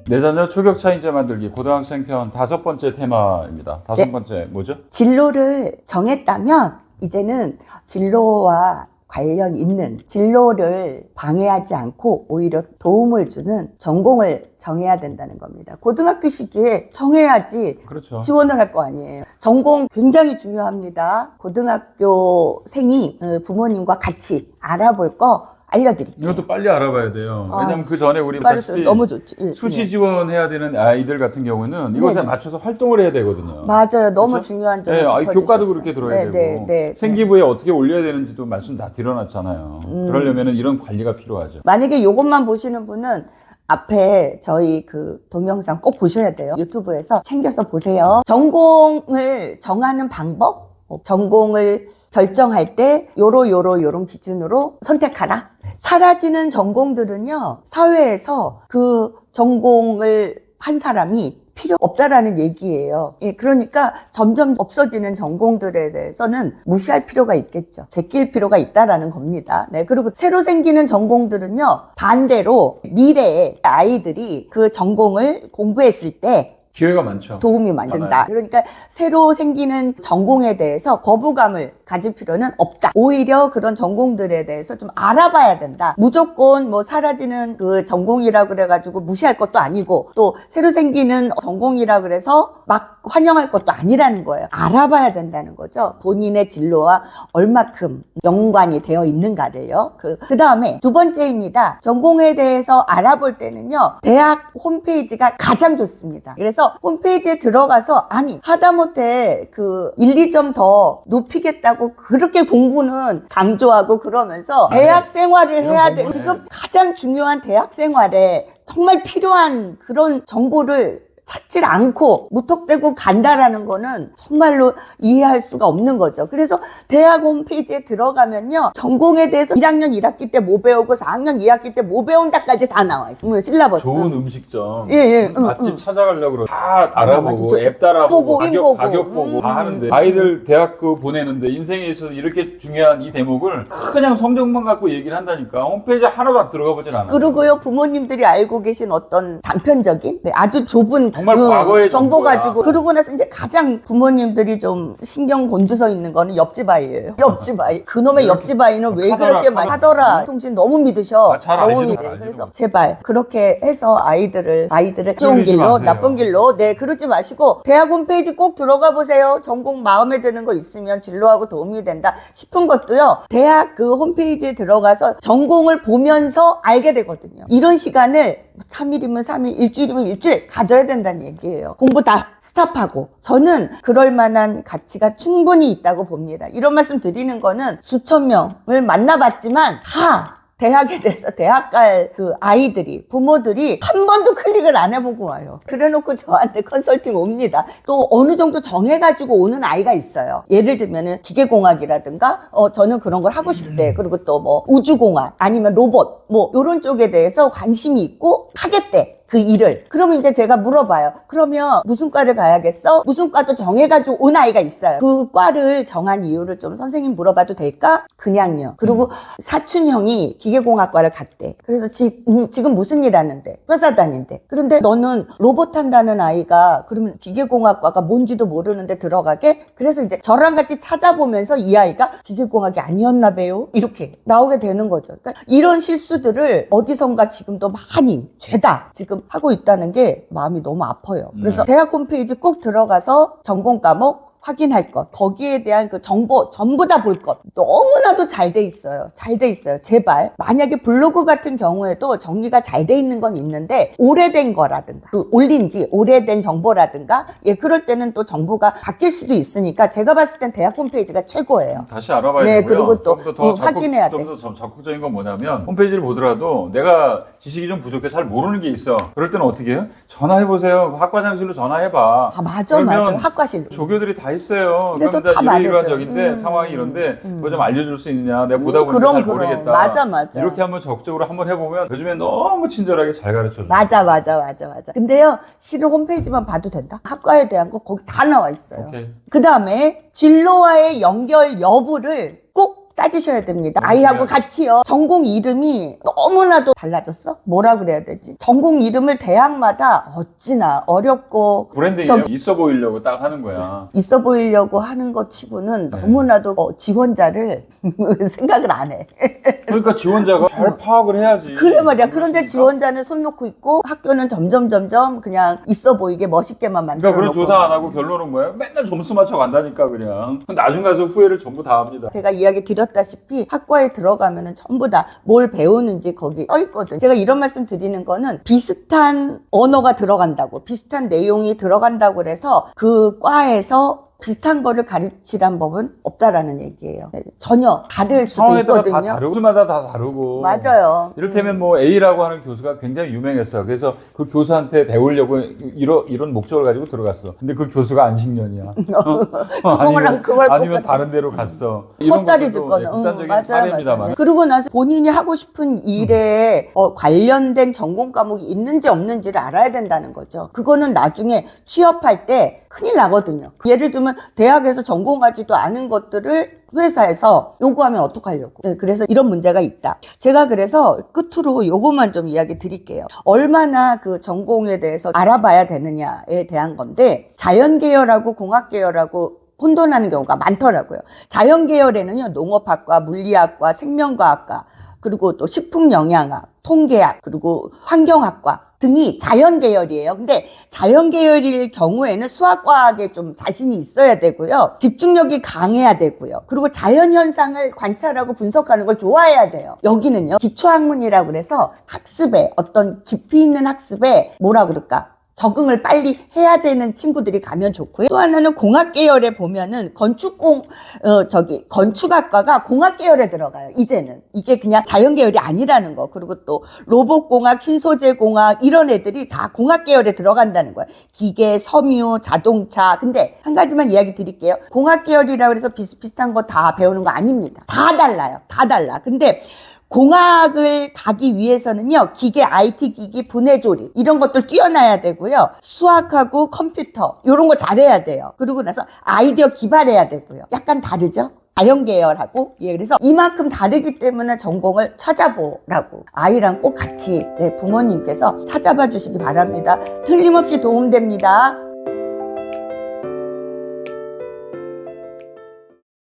내 자녀 초격차 인재 만들기 고등학생 편 5번째 테마입니다. 5번째 뭐죠? 진로를 정했다면 이제는 진로와 관련 있는 진로를 방해하지 않고 오히려 도움을 주는 전공을 정해야 된다는 겁니다. 고등학교 시기에 정해야지 그렇죠. 지원을 할 거 아니에요. 전공 굉장히 중요합니다. 고등학교생이 부모님과 같이 알아볼 거 알려드릴게요. 이것도 빨리 알아봐야 돼요. 왜냐면 그 전에 우리 다시피 너무 좋지. 수시 지원해야 되는 아이들 같은 경우는 이것에 네네. 맞춰서 활동을 해야 되거든요. 맞아요. 너무 그렇죠? 중요한 점을 네, 짚어주셨어요. 교과도 그렇게 들어야 되고 생기부에 어떻게 올려야 되는지도 말씀 다 드려놨잖아요. 그러려면 이런 관리가 필요하죠. 만약에 이것만 보시는 분은 앞에 저희 그 동영상 꼭 보셔야 돼요. 유튜브에서 챙겨서 보세요. 전공을 정하는 방법? 전공을 결정할 때 요런 기준으로 선택하라. 사라지는 전공들은요, 사회에서 그 전공을 한 사람이 필요 없다라는 얘기예요. 예, 그러니까 점점 없어지는 전공들에 대해서는 무시할 필요가 있겠죠. 제낄 필요가 있다라는 겁니다. 네, 그리고 새로 생기는 전공들은요, 반대로 미래에 아이들이 그 전공을 공부했을 때 기회가 많죠. 도움이 많이 된다. 그러니까 새로 생기는 전공에 대해서 거부감을 가질 필요는 없다. 오히려 그런 전공들에 대해서 좀 알아봐야 된다. 무조건 뭐 사라지는 그 전공이라 그래가지고 무시할 것도 아니고 또 새로 생기는 전공이라 그래서 막 환영할 것도 아니라는 거예요. 알아봐야 된다는 거죠. 본인의 진로와 얼마큼 연관이 되어 있는가를요. 그 다음에 두 번째입니다. 전공에 대해서 알아볼 때는요, 대학 홈페이지가 가장 좋습니다. 그래서 홈페이지에 들어가서 아니 하다못해 그 1, 2점 더 높이겠다고 그렇게 공부는 강조하고 그러면서 대학 생활을 해야 돼. 지금 가장 중요한 대학 생활에 정말 필요한 그런 정보를 찾질 않고 무턱대고 간다라는 거는 정말로 이해할 수가 없는 거죠. 그래서 대학 홈페이지에 들어가면요, 전공에 대해서 1학년 1학기 때 뭐 배우고 4학년 2학기 때 뭐 배운다까지 다 나와 있어요. 실라버스. 좋은 음식점, 맛집 찾아가려고 그러고 다 알아보고 앱 따라보고 가격 보고 다 하는데 아이들 대학교 보내는데 인생에 있어서 이렇게 중요한 이 대목을 그냥 성적만 갖고 얘기를 한다니까 홈페이지 하나도 안 들어가 보진 않아요. 그리고요, 부모님들이 알고 계신 어떤 단편적인 아주 좁은 정말 과거의 정보 정보야. 가지고 그러고 나서 이제 가장 부모님들이 좀 신경 곤두서 있는 거는 옆집 아이예요. 옆집 아이. 그놈의 옆집 아이는 왜 그렇게 많이 하더라. 통신 너무 믿으셔. 잘 너무 알죠, 믿어. 잘 알죠. 그래서 제발 그렇게 해서 아이들을 좋은 길로 마세요. 나쁜 길로 그러지 마시고 대학 홈페이지 꼭 들어가 보세요. 전공 마음에 드는 거 있으면 진로하고 도움이 된다 싶은 것도요, 대학 그 홈페이지에 들어가서 전공을 보면서 알게 되거든요. 이런 시간을 3일이면 3일, 일주일이면 일주일 가져야 된다는 얘기예요. 공부 다 스탑하고. 저는 그럴 만한 가치가 충분히 있다고 봅니다. 이런 말씀 드리는 거는 수천 명을 만나봤지만 다 대학에 대해서 대학 갈 그 아이들이, 부모들이 한 번도 클릭을 안 해보고 와요. 그래 놓고 저한테 컨설팅 옵니다. 또 어느 정도 정해가지고 오는 아이가 있어요. 예를 들면은 기계공학이라든가, 저는 그런 걸 하고 싶대. 그리고 또 뭐 우주공학, 아니면 로봇, 뭐 요런 쪽에 대해서 관심이 있고 하겠대. 그 일을. 그러면 이제 제가 물어봐요. 그러면 무슨 과를 가야겠어? 무슨 과도 정해가지고 온 아이가 있어요. 그 과를 정한 이유를 좀 선생님 물어봐도 될까? 그냥요. 그리고 사촌 형이 기계공학과를 갔대. 그래서 지금 무슨 일 하는데? 회사 다닌대. 그런데 너는 로봇 한다는 아이가 그러면 기계공학과가 뭔지도 모르는데 들어가게? 그래서 이제 저랑 같이 찾아보면서 이 아이가 기계공학이 아니었나 봐요. 이렇게 나오게 되는 거죠. 그러니까 이런 실수들을 어디선가 지금도 많이 죄다 지금 하고 있다는 게 마음이 너무 아파요. 그래서 대학 홈페이지 꼭 들어가서 전공 과목 확인할 것, 거기에 대한 그 정보 전부 다 볼 것, 너무나도 잘 돼 있어요. 잘 돼 있어요. 제발. 만약에 블로그 같은 경우에도 정리가 잘 돼 있는 건 있는데 오래된 거라든가 그 올린 지 오래된 정보라든가 그럴 때는 또 정보가 바뀔 수도 있으니까 제가 봤을 땐 대학 홈페이지가 최고예요. 다시 알아봐야 네, 되고요. 그리고 또 더 확인해야 돼. 좀 더 적극적인 건 뭐냐면 홈페이지를 보더라도 내가 지식이 좀 부족해 잘 모르는 게 있어. 그럴 때는 어떻게 해요? 전화해보세요. 학과장실로 전화해봐. 맞아. 학과실. 조교들이 다 있어요. 그래서 그럼 다 나 말해줘요. 이런 적인데 상황이 이런데 그거 좀 알려줄 수 있느냐? 내가 보다 보니까 그럼. 잘 모르겠다. 맞아. 이렇게 한번 적극적으로 한번 해보면 요즘에 너무 친절하게 잘 가르쳐줘요. 맞아. 근데요, 실은 홈페이지만 봐도 된다. 학과에 대한 거 거기 다 나와 있어요. 그 다음에 진로와의 연결 여부를 꼭 따지셔야 됩니다. 아이하고 같이요. 전공 이름이 너무나도 달라졌어? 뭐라 그래야 되지? 전공 이름을 대학마다 어찌나 어렵고 브랜딩이 있어 보이려고 딱 하는 거야. 있어 보이려고 하는 것 치고는 너무나도 지원자를 생각을 안 해. 그러니까 지원자가 잘 파악을 해야지. 그래 말이야. 그런데 지원자는 손 놓고 있고 학교는 점점 그냥 있어 보이게 멋있게만 만들어 그러니까 그런 놓고. 조사 안 하고 결론은 뭐예요? 맨날 점수 맞춰 간다니까 그냥. 나중 가서 후회를 전부 다 합니다. 제가 이야기 드렸다시피 학과에 들어가면은 전부 다 뭘 배우는지 거기 써 있거든. 제가 이런 말씀 드리는 거는 비슷한 언어가 들어간다고, 비슷한 내용이 들어간다고 그래서 그 과에서 비슷한 거를 가르치란 법은 없다라는 얘기예요. 전혀 다를 수도 상황에 따라 있거든요. 다 다르고 교수마다 다 다르고. 맞아요. 이를테면 뭐 A라고 하는 교수가 굉장히 유명했어. 그래서 그 교수한테 배우려고 이런 목적을 가지고 들어갔어. 근데 그 교수가 안식년이야. 아니면 다른 데로 갔어. 이런 헛다리 것도 짓거나. 극단적인 사례입니다만. 그러고 나서 본인이 하고 싶은 일에 관련된 전공 과목이 있는지 없는지를 알아야 된다는 거죠. 그거는 나중에 취업할 때 큰일 나거든요. 예를 들면 대학에서 전공하지도 않은 것들을 회사에서 요구하면 어떡하려고. 네, 그래서 이런 문제가 있다. 제가 그래서 끝으로 요것만 좀 이야기 드릴게요. 얼마나 그 전공에 대해서 알아봐야 되느냐에 대한 건데, 자연계열하고 공학계열하고 혼돈하는 경우가 많더라고요. 자연계열에는요, 농업학과, 물리학과, 생명과학과, 그리고 또 식품영양학, 통계학, 그리고 환경학과 등이 자연계열이에요. 근데 자연계열일 경우에는 수학과학에 좀 자신이 있어야 되고요. 집중력이 강해야 되고요. 그리고 자연현상을 관찰하고 분석하는 걸 좋아해야 돼요. 여기는요, 기초학문이라고 그래서 학습에, 어떤 깊이 있는 학습에 뭐라 그럴까? 적응을 빨리 해야 되는 친구들이 가면 좋고요. 또 하나는 공학 계열에 보면은 건축학과가 공학 계열에 들어가요. 이제는 이게 그냥 자연 계열이 아니라는 거. 그리고 또 로봇공학, 신소재공학 이런 애들이 다 공학 계열에 들어간다는 거예요. 기계, 섬유, 자동차. 근데 한 가지만 이야기 드릴게요. 공학 계열이라고 해서 비슷비슷한 거 다 배우는 거 아닙니다. 다 달라요. 다 달라. 근데 공학을 가기 위해서는요, 기계, IT 기기, 분해조리 이런 것들 뛰어나야 되고요. 수학하고 컴퓨터 이런 거 잘해야 돼요. 그러고 나서 아이디어 기발해야 되고요. 약간 다르죠? 자연계열하고. 그래서 이만큼 다르기 때문에 전공을 찾아보라고. 아이랑 꼭 같이 부모님께서 찾아봐 주시기 바랍니다. 틀림없이 도움됩니다.